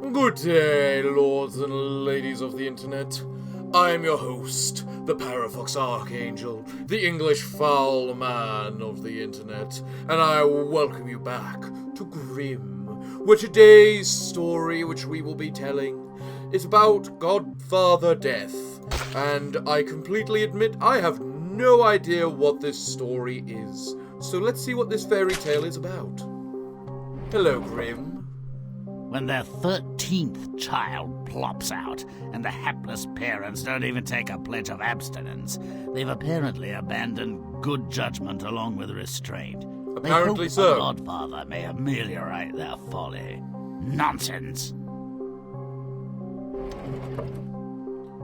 Good day, lords and ladies of the internet. I am your host, the Parafox Archangel, the English foul man of the internet, and I welcome you back to Grimm, where today's story, which we will be telling, is about Godfather Death, and I completely admit I have no idea what this story is, so let's see what this fairy tale is about. Hello, Grimm. When their 13th child plops out, and the hapless parents don't even take a pledge of abstinence, they've apparently abandoned good judgment along with restraint. Apparently they hope so. a godfather may ameliorate their folly. Nonsense!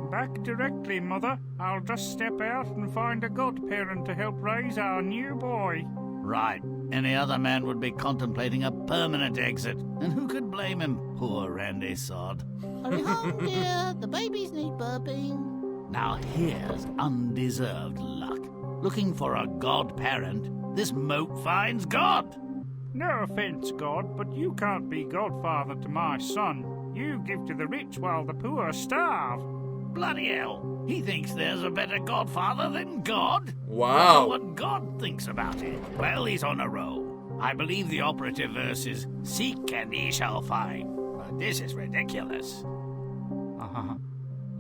Back directly, Mother. I'll just step out and find a godparent to help raise our new boy. Right. Any other man would be contemplating a permanent exit. And who could blame him? Poor Randy Sod. Hurry home, dear. The babies need burping. Now here's undeserved luck. Looking for a godparent, this mope finds God. No offense, God, but you can't be godfather to my son. You give to the rich while the poor starve. Bloody hell. He thinks there's a better godfather than God? Wow. Wonder what God thinks about it. Well, he's on a roll. I believe the operative verse is, "Seek and ye shall find." But this is ridiculous.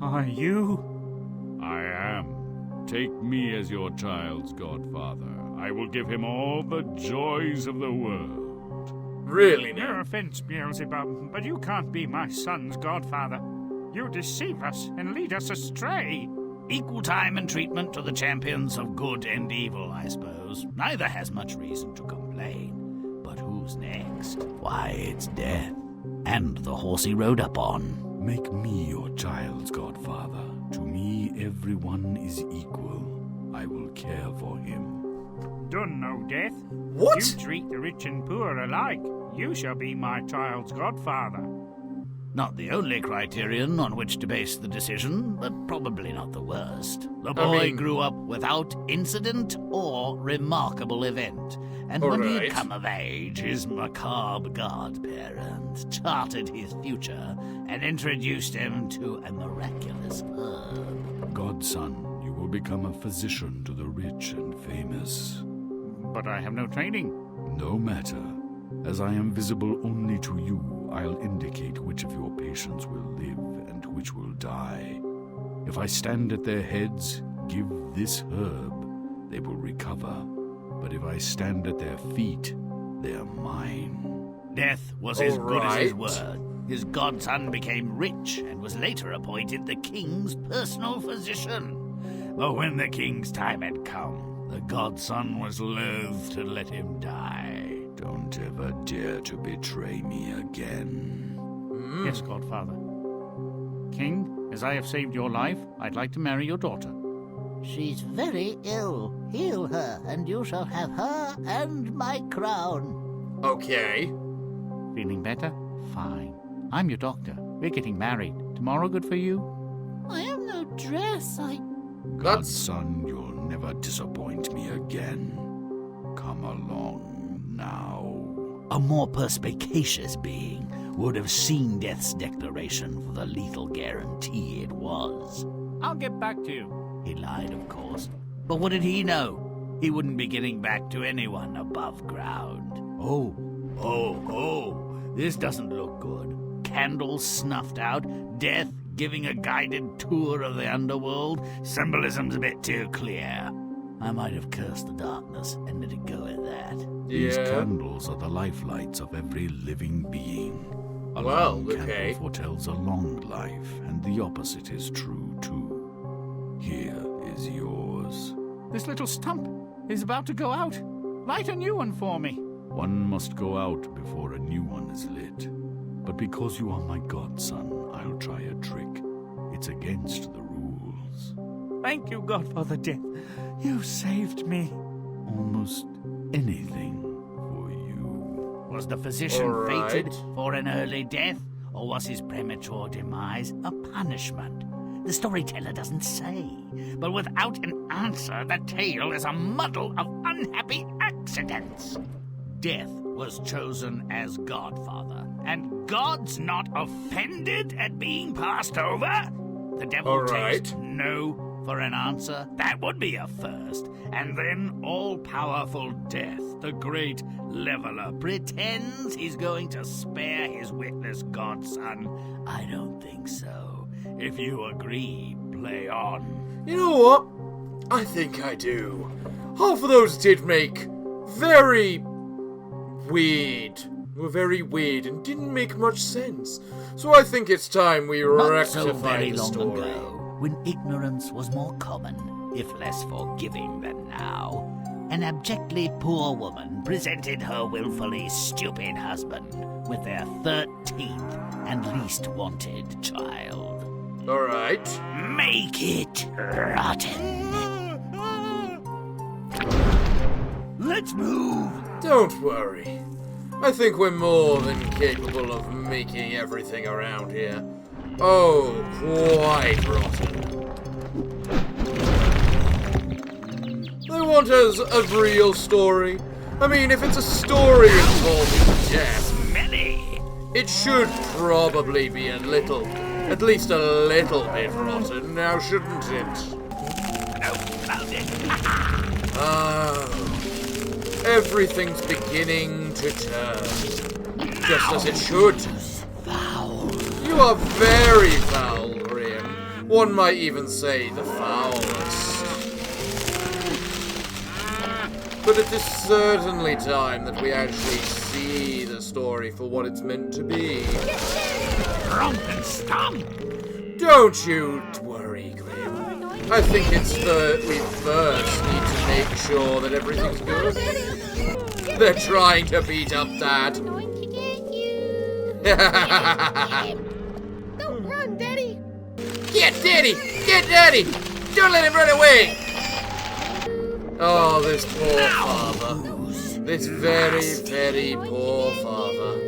Are you? I am. Take me as your child's godfather. I will give him all the joys of the world. Really No now? offense, Beelzebub, but you can't be my son's godfather. You deceive us and lead us astray. Equal time and treatment to the champions of good and evil, I suppose. Neither has much reason to complain. But who's next? Why, it's Death. And the horse he rode up on. Make me your child's godfather. To me, everyone is equal. I will care for him. Done no death. What? You treat the rich and poor alike. You shall be my child's godfather. Not the only criterion on which to base the decision, but probably not the worst. The boy grew up without incident or remarkable event, and when he had come of age, his macabre godparent charted his future and introduced him to a miraculous herb. Godson, you will become a physician to the rich and famous. But I have no training. No matter. As I am visible only to you, I'll indicate which of your patients will live and which will die. If I stand at their heads, give this herb, they will recover. But if I stand at their feet, they're mine. Death was as good as his Alright. word. His godson became rich and was later appointed the king's personal physician. But when the king's time had come, the godson was loath to let him die. Don't ever dare to betray me again. Yes, Godfather. King, as I have saved your life, I'd like to marry your daughter. She's very ill. Heal her, and you shall have her and my crown. Okay. Feeling better? Fine. I'm your doctor. We're getting married. Tomorrow good for you? I have no dress. Godson, you'll never disappoint me again. Come along now. A more perspicacious being would have seen Death's declaration for the lethal guarantee it was. I'll get back to you. He lied, of course. But what did he know? He wouldn't be getting back to anyone above ground. Oh, this doesn't look good. Candles snuffed out, Death giving a guided tour of the underworld. Symbolism's a bit too clear. I might have cursed the darkness and let it go at that. These Yeah. candles are the lifelights of every living being. A Well, long okay. candle foretells a long life, and the opposite is true too. Here is yours. This little stump is about to go out. Light a new one for me. One must go out before a new one is lit. But because you are my godson, I'll try a trick. It's against the rules. Thank you, Godfather Death. You saved me. Almost anything for you. Was the physician Alright. fated for an early death, or was his premature demise a punishment? The storyteller doesn't say, but without an answer, the tale is a muddle of unhappy accidents. Death was chosen as godfather, And God's not offended at being passed over? The devil All right. takes no for an answer. That would be a first. And then all-powerful death, the great leveler, pretends he's going to spare his witless godson. I don't think so. If you agree, play on. You know what? I think I do. Half of those did make very weird. Were very weird and didn't make much sense. So I think it's time we Not rectify so very the long story. ago, when ignorance was more common, if less forgiving than now, an abjectly poor woman presented her willfully stupid husband with their 13th and least wanted child. All right. Make it rotten. Let's move. Don't worry. I think we're more than capable of making everything around here. Oh, quite rotten. They want a real story. I mean, if it's a story involving death, Many. it should probably be at least a little bit rotten, now shouldn't it? No, found it. Oh, everything's beginning to turn, just as it should. Foul. You are very foul, Grimm. One might even say the foulest. But it is certainly time that we actually see the story for what it's meant to be. Romp and stomp. Don't you worry, Grimm. I think it's we first need to make sure that everything's good. They're trying to beat up Dad. Going to get you. Don't run, Daddy. Get Daddy! Get Daddy! Don't let him run away! Oh, this poor father. This very, very poor father.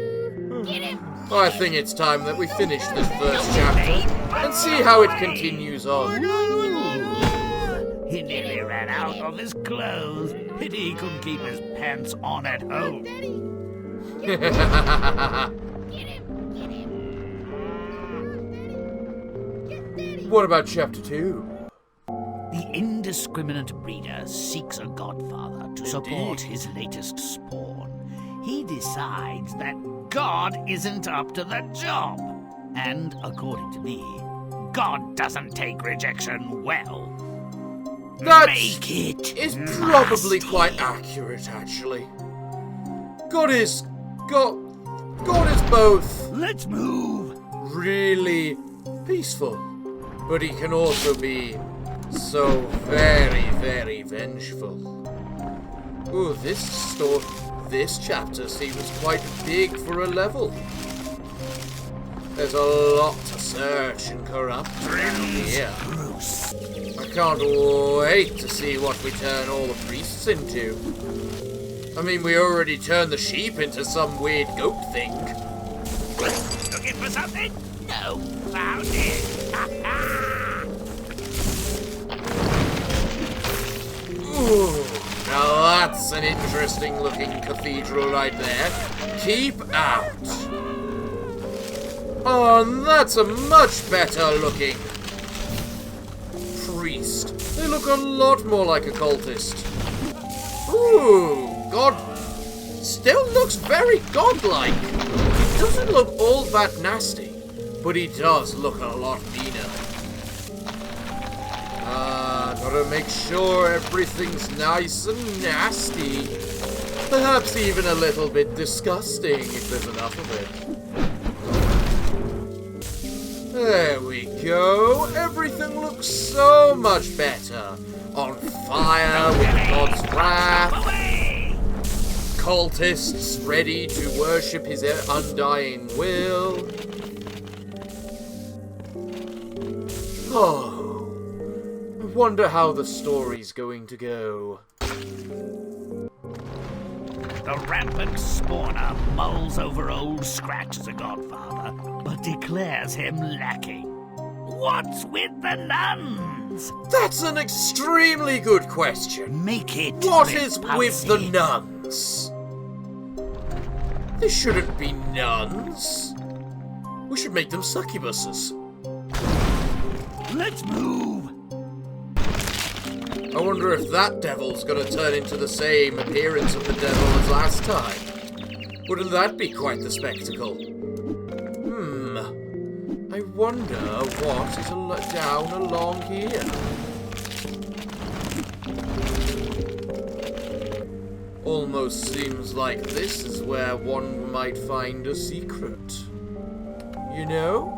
Get him. I think it's time that we finish this first chapter and see how it continues on. He nearly ran out of his clothes. Pity he couldn't keep his pants on at home. Daddy. Get him. Get him. Get Daddy. What about chapter 2? The indiscriminate breeder seeks a godfather to support his latest spawn. He decides that God isn't up to the job. And, according to me, God doesn't take rejection well. That Make it is probably nasty. quite accurate, actually. God is both Let's move. really peaceful, but he can also be so very, very vengeful. Ooh, this chapter seems quite big for a level. There's a lot to search and corrupt around here. I can't wait to see what we turn all the priests into. I mean, we already turned the sheep into some weird goat thing. Looking for something? No, found it. Ooh, now that's an interesting looking cathedral right there. Keep out. Oh, and that's a much better looking priest. They look a lot more like a cultist. Ooh, God still looks very godlike. He doesn't look all that nasty, but he does look a lot meaner. Gotta make sure everything's nice and nasty. Perhaps even a little bit disgusting if there's enough of it. There we go. Everything looks so much better. On fire with God's wrath. Cultists ready to worship his undying will. Oh. I wonder how the story's going to go. The rampant spawner mulls over old Scratch as a godfather, but declares him lacking. What's with the nuns? That's an extremely good question. Make it What is with the repulsive. nuns? They shouldn't be nuns. We should make them succubuses. Let's move. I wonder if that devil's gonna turn into the same appearance of the devil as last time. Wouldn't that be quite the spectacle? I wonder what is down along here. Almost seems like this is where one might find a secret. You know?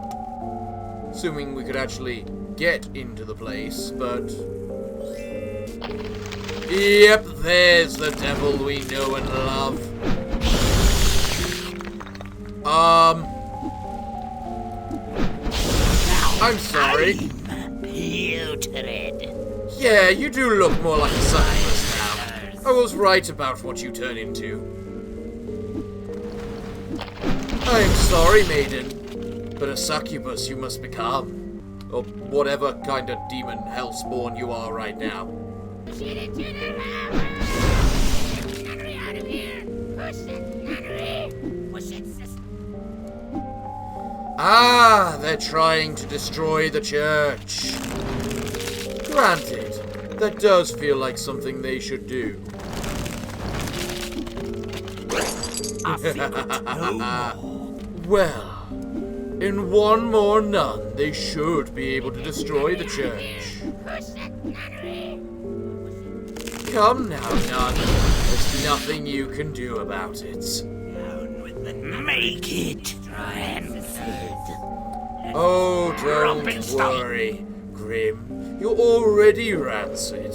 Assuming we could actually get into the place, but... Yep, there's the devil we know and love. I'm sorry. Putrid. Yeah, you do look more like a succubus now. I was right about what you turn into. I'm sorry, maiden, but a succubus you must become. Or whatever kind of demon hellspawn you are right now. Push it into the lava! Nunnery out of here! Push it, nunnery! Push it, sister! Ah, they're trying to destroy the church. Granted, that does feel like something they should do. Well, in one more nun, they should be able to destroy the church. Push it, nunnery! Come now, nun. There's nothing you can do about it. Make it rancid. Oh, don't worry, Grimm. You're already rancid.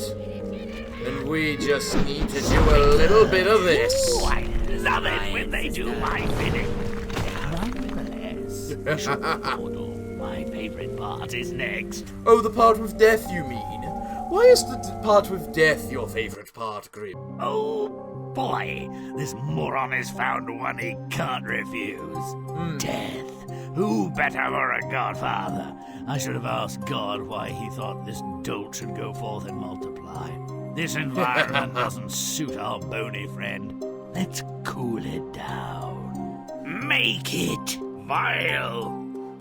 And we just need to do a little bit of this. I love it when they do my bidding. Nonetheless, my favorite part is next. Oh, the part with death, you mean? Why is the part with death your favorite part, Grimm? Oh boy, this moron has found one he can't refuse. Death. Who better for a godfather? I should have asked God why he thought this dolt should go forth and multiply. This environment doesn't suit our bony friend. Let's cool it down. Make it vile.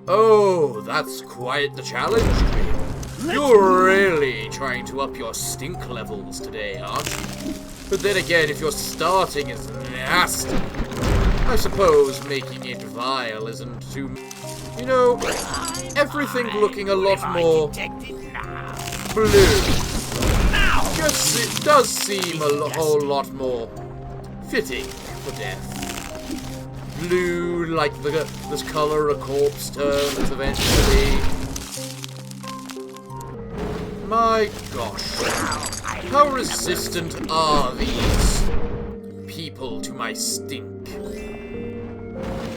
Oh, that's quite the challenge, Grimm. You're really trying to up your stink levels today, aren't you? But then again, if your starting is nasty, I suppose making it vile isn't too... You know, everything looking a lot more blue. It does seem a whole lot more fitting for death. Blue, like this color a corpse turns eventually. My gosh. How resistant are these people to my stink?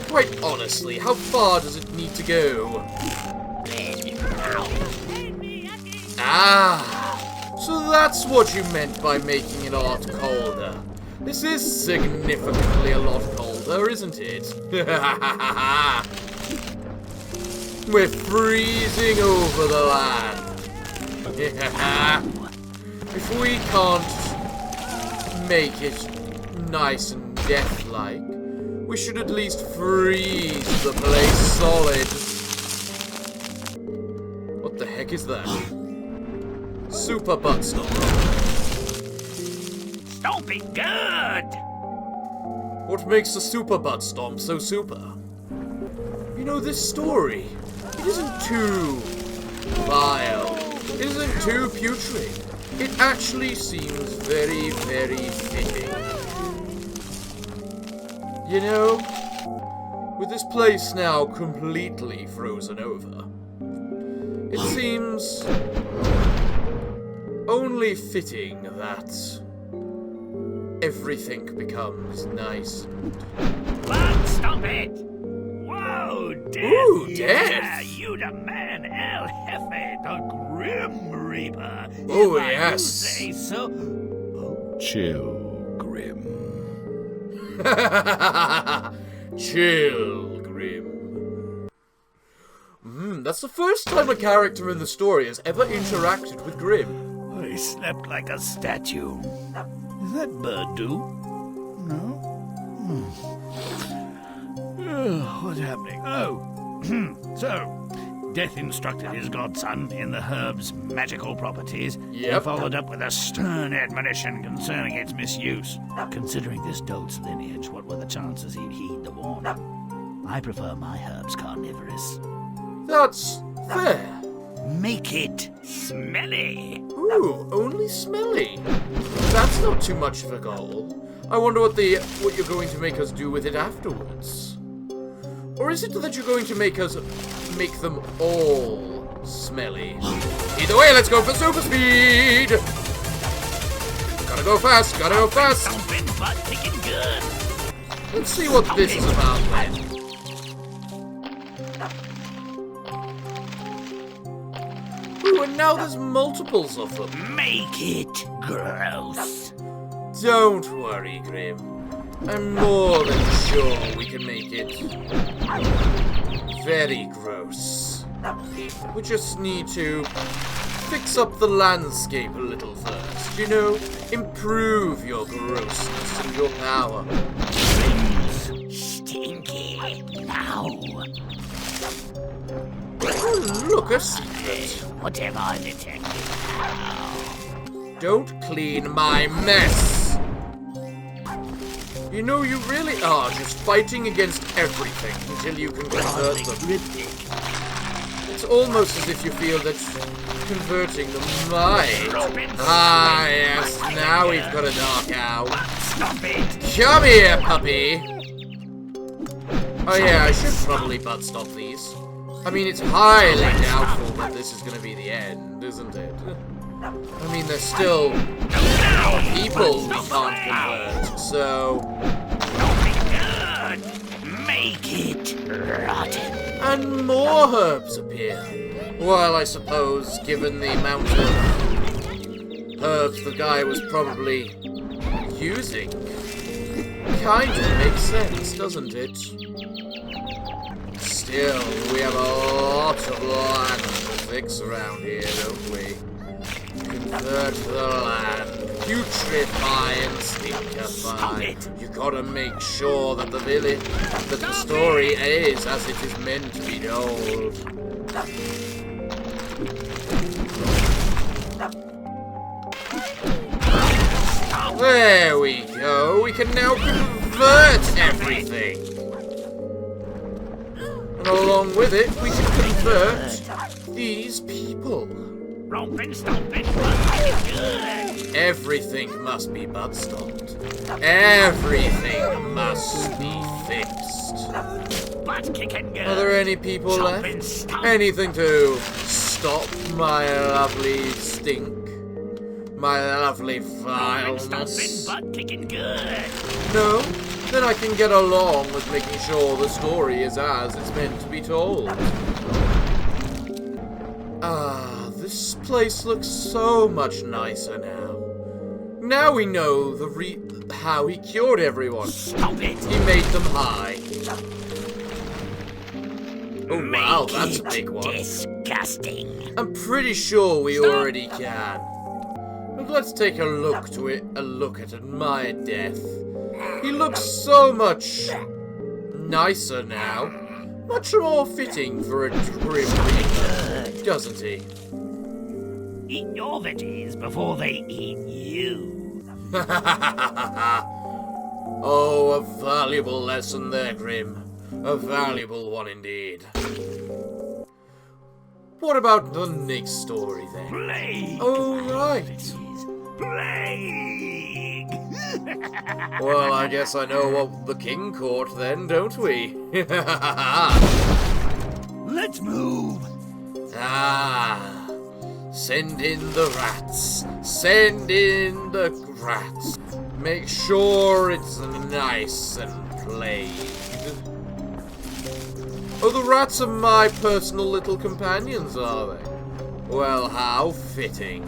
Quite honestly, how far does it need to go? Ah, so that's what you meant by making it a lot colder. This is significantly a lot colder, isn't it? We're freezing over the land. If we can't make it nice and death-like, we should at least freeze the place solid. What the heck is that? Super butt stomp. Stomping good. What makes a super butt stomp so super? You know, this story, it isn't too vile. It isn't too putrid. It actually seems very, very fitting. You know, with this place now completely frozen over, it seems only fitting that everything becomes nice. Butt stomp it. Whoa, Death. Ooh, Yeah, Death. you the man, El Jefe, the Grim Reaper. Oh, If I do yes. say so. Chill, Grimm. Chill, Grimm. That's the first time a character in the story has ever interacted with Grimm. I slept like a statue. Does that bird do? No? What's happening? Oh, so, Death instructed his godson in the herb's magical properties, and followed up with a stern admonition concerning its misuse. Considering this dolt's lineage, what were the chances he'd heed the warning? I prefer my herbs carnivorous. That's fair. Make it smelly. Ooh, only smelly. That's not too much of a goal. I wonder what you're going to make us do with it afterwards. Or is it that you're going to make them all smelly? Either way, let's go for super speed! Gotta go fast, gotta go fast! Let's see what this is about then. Ooh, and now there's multiples of them. Make it gross. Don't worry, Grimm. I'm more than sure we can make it very gross. We just need to fix up the landscape a little first, you know? Improve your grossness and your power. Stinky. Now. Oh, look, a secret. What have I detected now? Don't clean my mess. You know, you really are just fighting against everything until you can convert them. It's almost as if you feel that converting them might. Ah, yes, now we've got a dark owl. Come here, puppy. Oh yeah, I should probably butt stop these. I mean, it's highly doubtful that this is going to be the end, isn't it? I mean, there's still people we can't convert, so... Make it rotten. And more herbs appear. Well, I suppose, given the amount of herbs the guy was probably using, kind of makes sense, doesn't it? Still, we have a lot of land to fix around here, don't we? Convert the land, putrefy and stinkify. You gotta make sure that the story is as it is meant to be told. There we go. We can now convert everything. And along with it, we can convert these people. Everything must be butt stopped. Everything must be fixed. Are there any people left? Anything to stop my lovely stink? My lovely vileness? No? Then I can get along with making sure the story is as it's meant to be told. Ah, this place looks so much nicer now. Now we know how he cured everyone. He made them high. Oh wow, that's a big one. Disgusting. I'm pretty sure we already can. But let's take a look at my death. He looks so much nicer now. Much more fitting for a Grimm Reaper, doesn't he? Eat your veggies before they eat you. Oh, a valuable lesson there, Grimm. A valuable one indeed. What about the next story then? Plague. Oh, right. Plague. Well, I guess I know what the king caught then, don't we? Let's move. Ah, send in the rats. Send in the rats. Make sure it's nice and plagued. Oh, the rats are my personal little companions, are they? Well, how fitting.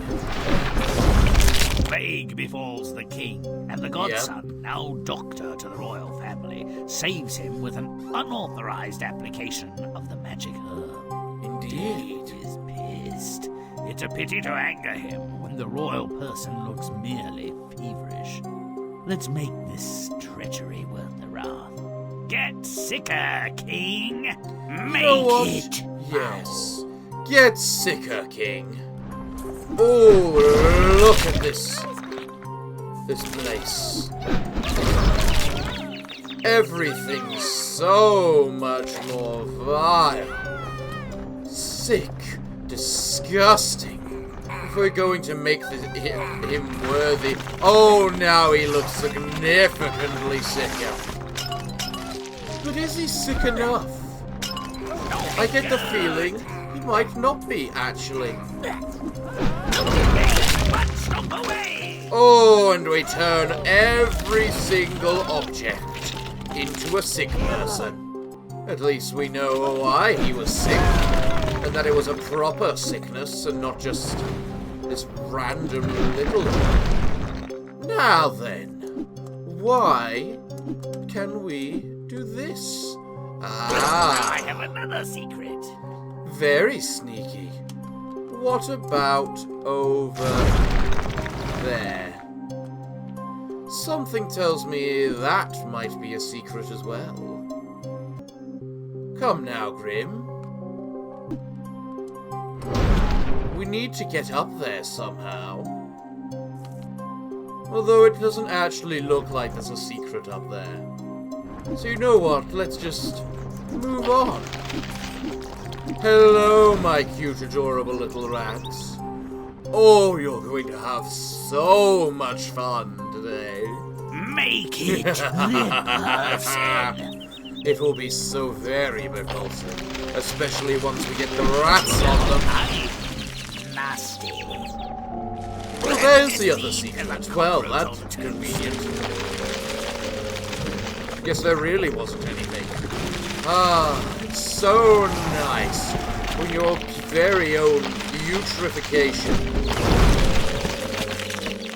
Plague befalls the king, and the godson, now doctor to the royal family, saves him with an unauthorized application of the magic herb. Indeed. He is pissed. It's a pity to anger him when the royal person looks merely feverish. Let's make this treachery worth the wrath. Get sicker, King. Make You know what? it. Yes. Get sicker, King. Oh, look at this place. Everything's so much more vile. Sick. Disgusting. If we're going to make him worthy... Oh, now he looks significantly sicker. But is he sick enough? I get the feeling he might not be, actually. Oh, and we turn every single object into a sick person. At least we know why he was sick. And that it was a proper sickness and not just this random little one. Now then, why can we do this? I have another secret. Very sneaky. What about over there? Something tells me that might be a secret as well. Come now, Grimm. We need to get up there somehow. Although it doesn't actually look like there's a secret up there. So you know what, let's just move on. Hello, my cute, adorable little rats. Oh, you're going to have so much fun today. Make it repulsive. It will be so very repulsive, especially once we get the rats on them. Nasty. Well, there's the other secret. Well, that's convenient. Guess there really wasn't anything. Ah, it's so nice when your very own putrefaction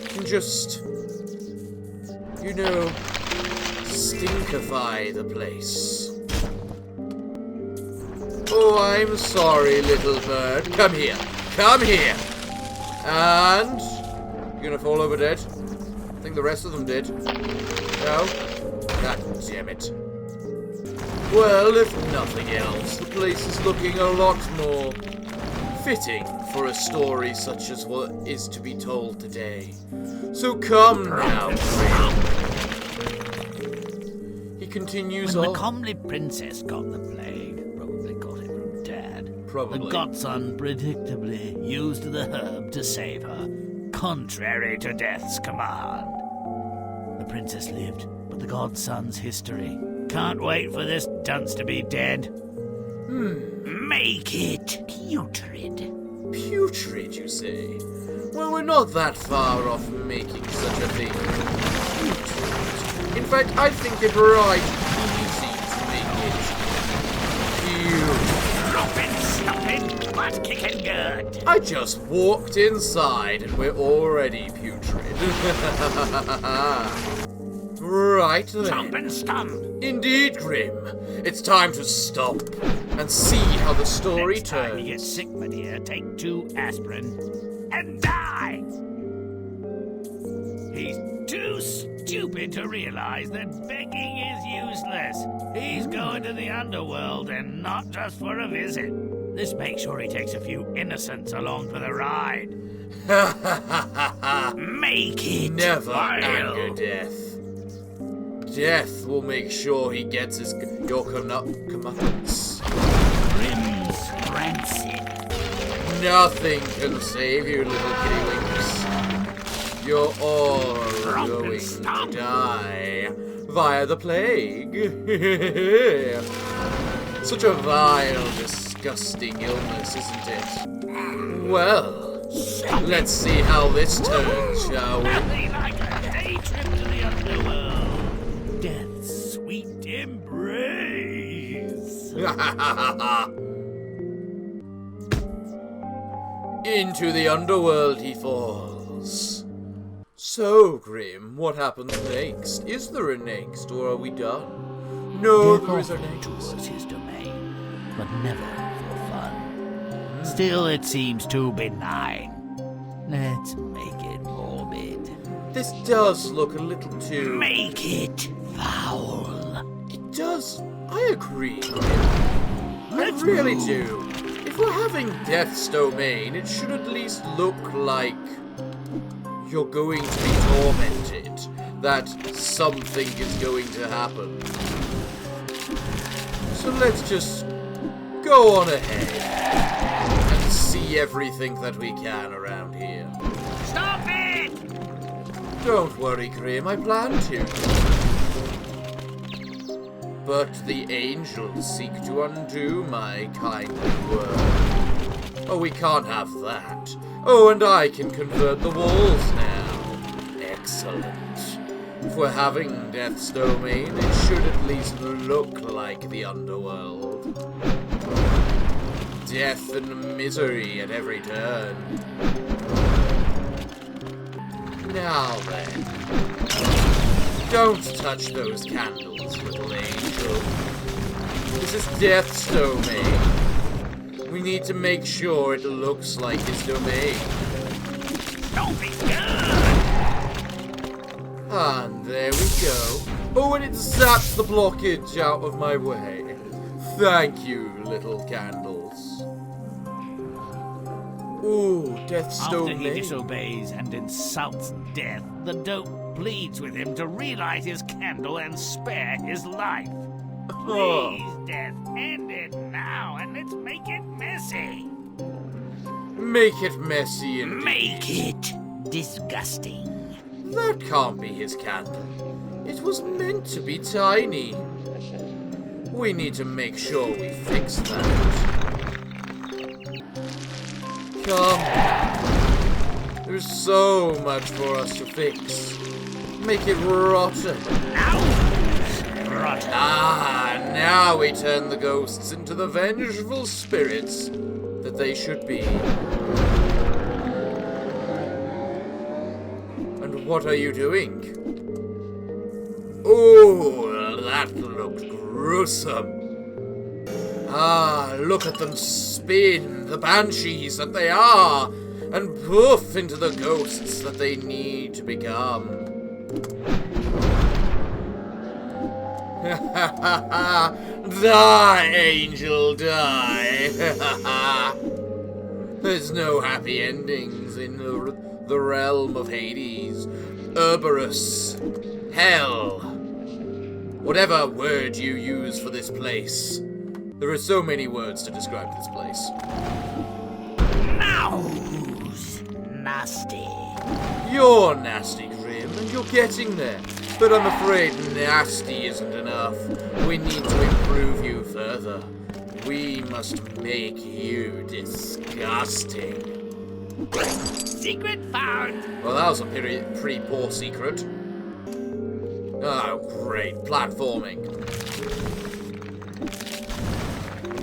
can just, you know, stinkify the place. Oh, I'm sorry, little bird. Come here. Come here. And you're gonna fall over dead. I think the rest of them did. No? God damn it. Well, if nothing else, the place is looking a lot more fitting for a story such as what is to be told today. So come now, Grimm. He continues When on. the comely princess got the plague, probably got it from Dad. Probably. The godson predictably used the herb to save her, contrary to Death's command. The princess lived, but the godson's history. Can't wait for this dunce to be dead. Make it putrid. Putrid, you say? Well, we're not that far off making such a thing. Putrid. In fact, I think it right easy to make it putrid. Stop it, butt kicking good. I just walked inside and we're already putrid. Right then. Jump and stump. Indeed, Grimm. It's time to stop and see how the story Next time turns. you get sick, my dear, take 2 aspirin and die. He's too stupid to realize that begging is useless. He's going to the underworld and not just for a visit. This makes sure he takes a few innocents along for the ride. Make it Never vile. anger Death. Death will make sure he gets your comeuppance. Grimm's rancid. Nothing can save you, little kittywinks. You're all going to die via the plague. Such a vile, disgusting illness, isn't it? Well, let's see how this turns, shall we? Nothing like a day trip to the underworld. Death's sweet embrace. Into the underworld he falls. So, Grimm, what happens next? Is there a next, or are we done? No, there is a next. Towards his domain, but never for fun. Still, it seems too benign. Let's make it morbid. This does look a little too... Make it foul. It does I agree. I really do. If we're having Death's Domain, it should at least look like you're going to be tormented, that something is going to happen. So let's just go on ahead and see everything that we can around here. Stop it! Don't worry, Grimm, I plan to. But the angels seek to undo my kindly word. Oh, we can't have that. Oh, and I can convert the walls now. Excellent. If we're having Death's Domain, it should at least look like the underworld. Death and misery at every turn. Now then. Don't touch those candles, little angel. This is Death's Domain. We need to make sure it looks like his domain. Don't be good! And there we go. Oh, and it zaps the blockage out of my way. Thank you, little candles. Ooh, Death's After Domain. he disobeys and insults Death, the dope pleads with him to relight his candle and spare his life. Please, Death, end it now, and let's make it messy. Make it messy and Make it disgusting. that can't be his candle. It was meant to be tiny. We need to make sure we fix that. Come on. There's so much for us to fix. Make it rotten. Rotten. Ah, now we turn the ghosts into the vengeful spirits that they should be. And what are you doing? Oh, that looked gruesome. Ah, look at them spin, the banshees that they are, and poof into the ghosts that they need to become. Die, angel, die! There's no happy endings in the realm of Hades, Cerberus, Hell, whatever word you use for this place. There are so many words to describe this place. Nose. Nasty. You're nasty, Grimm, and you're getting there. But I'm afraid nasty isn't enough. We need to improve you further. We must make you disgusting. Secret found! Well, that was a pretty poor secret. Oh, great. Platforming.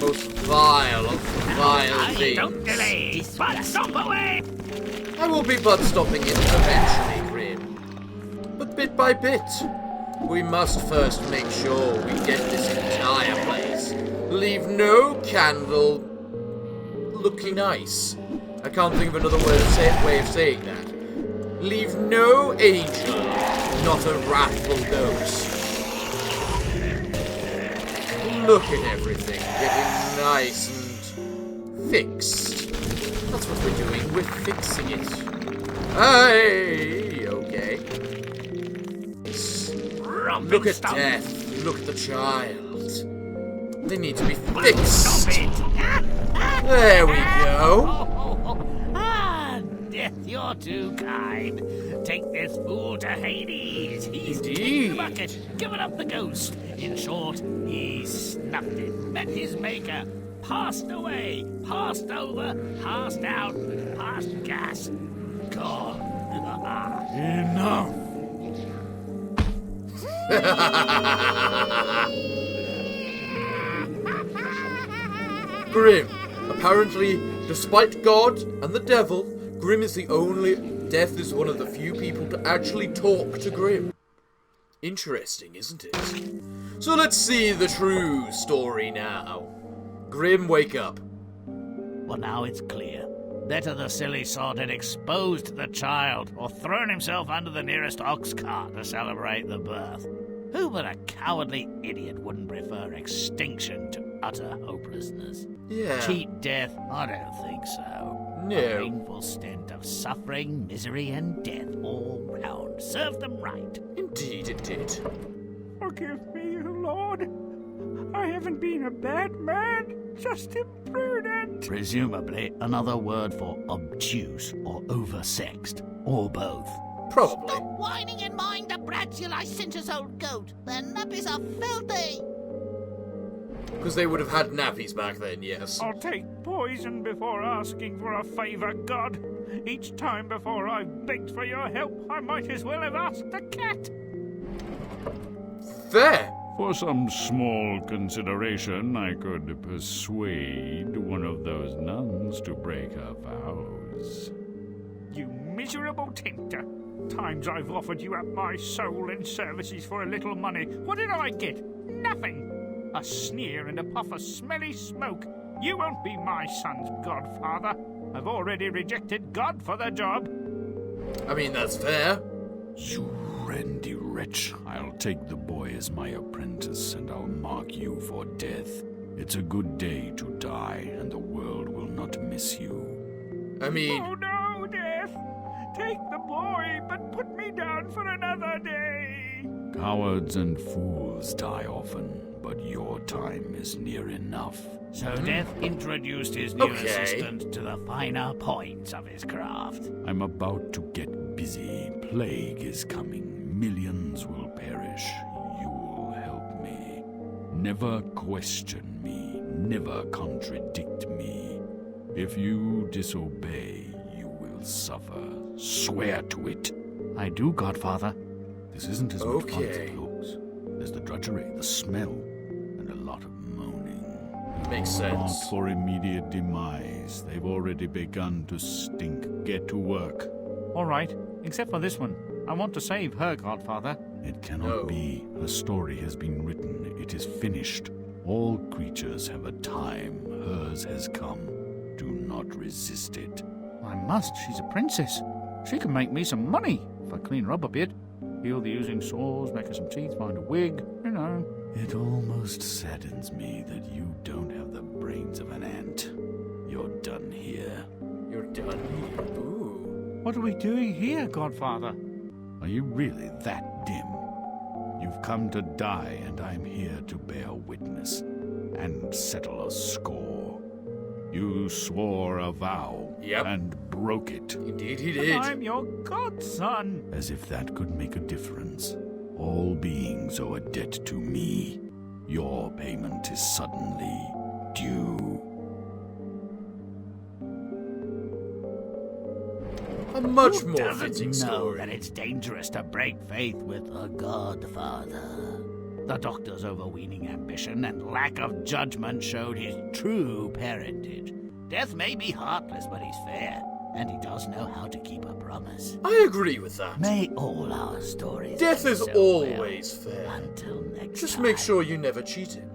Most vile of vile things. Don't delay! But stop away! I will be butt-stopping it eventually, Grimm. But bit by bit. We must first make sure we get this entire place. Leave no candle looking nice. I can't think of another way of saying that. Leave no angel, not a wrathful ghost. Look at everything getting nice and fixed. That's what we're doing, we're fixing it. Hey, okay. Look at Death, look at the child. They need to be fixed. There we go. Ah, Death, you're too kind. Take this fool to Hades. He's Indeed. taken the bucket, given up the ghost. In short, he snuffed it, met his maker, passed away, passed over, passed out, passed gas. Gone. Enough. Grimm. Apparently, despite God and the devil, Grimm is the only... Death is one of the few people to actually talk to Grimm. Interesting, isn't it? So let's see the true story now. Grimm, wake up. Well, now it's clear. Better the silly sod had exposed the child or thrown himself under the nearest ox cart to celebrate the birth. Who but a cowardly idiot wouldn't prefer extinction to utter hopelessness? Yeah. Cheat death? I don't think so. No. A painful stint of suffering, misery, and death all round. Served them right. Indeed it did. Forgive me, Lord. I haven't been a bad man, just imprudent. Presumably another word for obtuse or oversexed, or both. Probably. Stop whining and mind the brats, you licentious old goat. Their nappies are filthy. Because they would have had nappies back then, yes. I'll take poison before asking for a favour, God. Each time before I've begged for your help, I might as well have asked the cat. Fair. For some small consideration, I could persuade one of those nuns to break her vows. You miserable tempter. Times I've offered you up my soul and services for a little money. What did I get? Nothing. A sneer and a puff of smelly smoke. You won't be my son's godfather. I've already rejected God for the job. I mean, that's fair. You randy wretch. I'll take the boy as my apprentice, and I'll mark you for death. It's a good day to die, and the world will not miss you. I mean, Oh no, Death! Take the boy, but put me down for another day. Cowards and fools die often, but your time is near enough. So Death introduced his new Okay. assistant to the finer points of his craft. I'm about to get busy. Plague is coming. Millions will perish. You will help me. Never question me. Never contradict me. If you disobey, you will suffer. Swear to it. I do, Godfather. This isn't as much fun as Okay. it looks. There's the drudgery, the smell, and a lot of moaning. makes Not sense. for immediate demise. They've already begun to stink. Get to work. All right, except for this one. I want to save her, Godfather. It cannot No. be. Her story has been written. It is finished. All creatures have a time. Hers has come. Do not resist it. I must. She's a princess. She can make me some money if I clean her up a bit. Heal the oozing sores, make her some teeth, find a wig, you know. It almost saddens me that you don't have the brains of an ant. You're done here. You're done here. Ooh. What are we doing here, Godfather? Are you really that dim? You've come to die, and I'm here to bear witness and settle a score. You swore a vow Yep. and broke it, Indeed he And did. I'm your godson. as if that could make a difference. All beings owe a debt to me. Your payment is suddenly due. A much Who more doesn't fitting know story. that it's dangerous to break faith with a godfather? The doctor's overweening ambition and lack of judgment showed his true parentage. Death may be heartless, but he's fair, and he does know how to keep a promise. I agree with that. May all our stories Death end is so always well. fair. Until next Just time. make sure you never cheat him.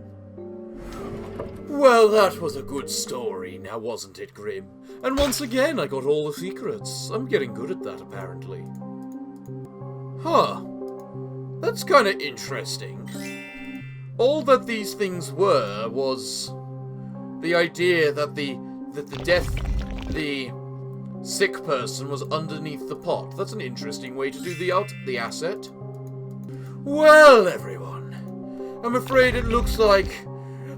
Well, that was a good story, now wasn't it, Grimm? And once again, I got all the secrets. I'm getting good at that, apparently. Huh. That's kinda interesting. All that these things were was the idea that the sick person was underneath the pot. That's an interesting way to do the asset. Well, everyone, I'm afraid it looks like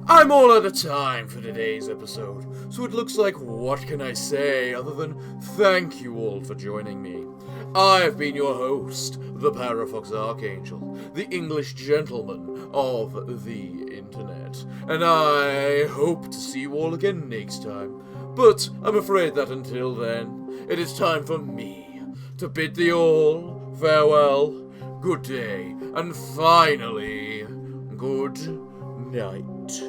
I'm all out of time for today's episode. So it looks like, what can I say other than thank you all for joining me. I've been your host, the Parafox Archangel, the English gentleman of the internet, and I hope to see you all again next time. But I'm afraid that until then, it is time for me to bid thee all farewell, good day, and finally, good night.